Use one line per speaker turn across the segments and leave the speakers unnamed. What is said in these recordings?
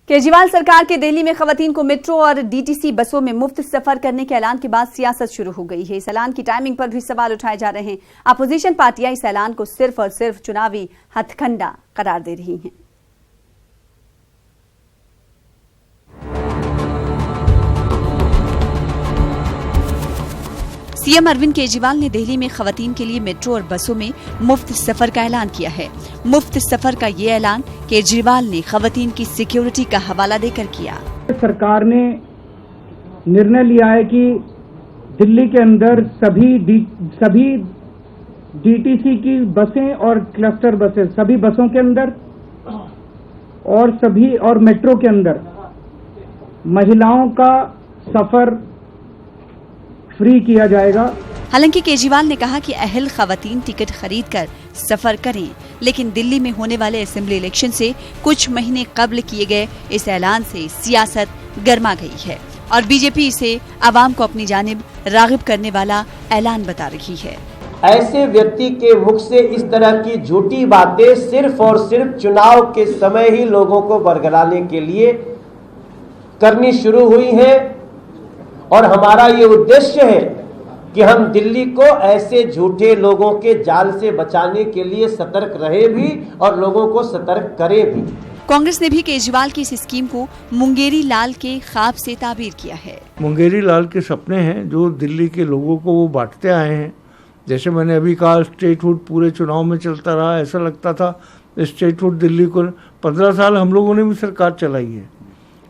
केजरीवाल सरकार के दिल्ली में खवातीन को मेट्रो और डीटीसी बसों में मुफ्त सफर करने के ऐलान के बाद सियासत शुरू हो गई है। इस ऐलान की टाइमिंग पर भी सवाल उठाए जा रहे हैं। अपोजिशन पार्टियां इस ऐलान को सिर्फ और सिर्फ चुनावी हथकंडा करार दे रही हैं। सीएम अरविंद केजरीवाल ने दिल्ली में खवातीन के लिए मेट्रो और बसों में मुफ्त सफर का ऐलान किया है। मुफ्त सफर का ये ऐलान केजरीवाल ने खवातीन की सिक्योरिटी का हवाला देकर किया।
सरकार ने निर्णय लिया है कि दिल्ली के अंदर सभी डीटीसी की बसें और क्लस्टर बसें सभी बसों के अंदर और मेट्रो के अंदर महिलाओं का सफर फ्री किया जाएगा।
हालांकि केजरीवाल ने कहा कि अहल खवातीन टिकट खरीदकर सफर करें, लेकिन दिल्ली में होने वाले असेंबली इलेक्शन से कुछ महीने कबल किए गए इस ऐलान से सियासत गर्मा गई है और बीजेपी इसे आवाम को अपनी जानिब रागिब करने वाला ऐलान बता रही है।
ऐसे व्यक्ति के मुख से इस तरह की झूठी बातें सिर्फ और सिर्फ चुनाव के समय ही लोगों को बरगलाने के लिए करनी शुरू हुई है और हमारा ये उद्देश्य है कि हम दिल्ली को ऐसे झूठे लोगों के जाल से बचाने के लिए सतर्क रहे भी और लोगों को सतर्क करे भी।
कांग्रेस ने भी केजरीवाल की इस स्कीम को मुंगेरी लाल के ख्वाब से ताबीर किया है।
मुंगेरी लाल के सपने हैं जो दिल्ली के लोगों को वो बांटते आए हैं। जैसे मैंने अभी कहा, स्टेट फूड पूरे चुनाव में चलता रहा। ऐसा लगता था स्टेट फूड दिल्ली को 15 साल हम लोगों ने भी सरकार चलाई है।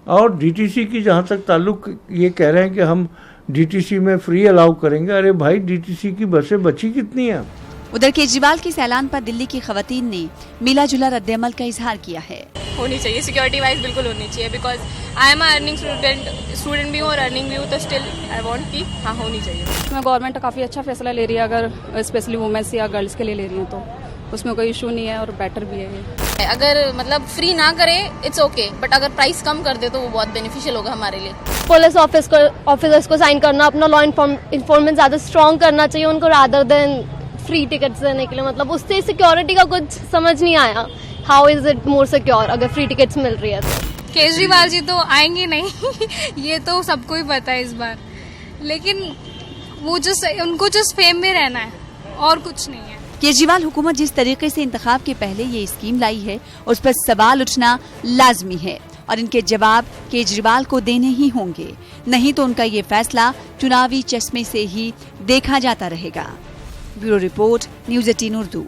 और डीटीसी की जहाँ तक ताल्लुक, ये कह रहे हैं कि हम डीटीसी में फ्री अलाउ करेंगे। अरे भाई, डीटीसी की बसें बची कितनी हैं?
उधर केजरीवाल के इस ऐलान पर दिल्ली की खवातीन ने मिला जुला रद्देअमल का इज़हार किया है।
होनी चाहिए, सिक्योरिटी वाइज बिल्कुल होनी चाहिए, because I am earning student भी हूँ और अर्निंग भी हूँ, तो स्टिल आई वांट कि हाँ होनी चाहिए।
इसमें गवर्नमेंट काफ़ी अच्छा फैसला ले रही है, अगर स्पेशली वुमेन्स या गर्ल्स के लिए ले रही है तो उसमें कोई इशू नहीं है और बेटर भी है।
अगर मतलब फ्री ना करे इट्स ओके, बट अगर प्राइस कम कर दे तो वो बहुत बेनिफिशियल होगा हमारे लिए।
पुलिस ऑफिसर्स को साइन करना, अपना लॉ इन्फॉर्मेंट ज्यादा स्ट्रॉन्ग करना चाहिए उनको, रादर देन फ्री टिकट्स देने के लिए। मतलब उससे सिक्योरिटी का कुछ समझ नहीं आया। How is it more secure अगर फ्री टिकट्स मिल रही है तो?
केजरीवाल जी तो आएंगे नहीं ये तो सबको ही पता है इस बार, लेकिन वो उनको जस्ट फेम में रहना है और कुछ नहीं है।
केजरीवाल हुकूमत जिस तरीके से इंतखाब के पहले ये स्कीम लाई है उस पर सवाल उठना लाजमी है और इनके जवाब केजरीवाल को देने ही होंगे, नहीं तो उनका ये फैसला चुनावी चश्मे से ही देखा जाता रहेगा। Bureau report, news 18 Urdu.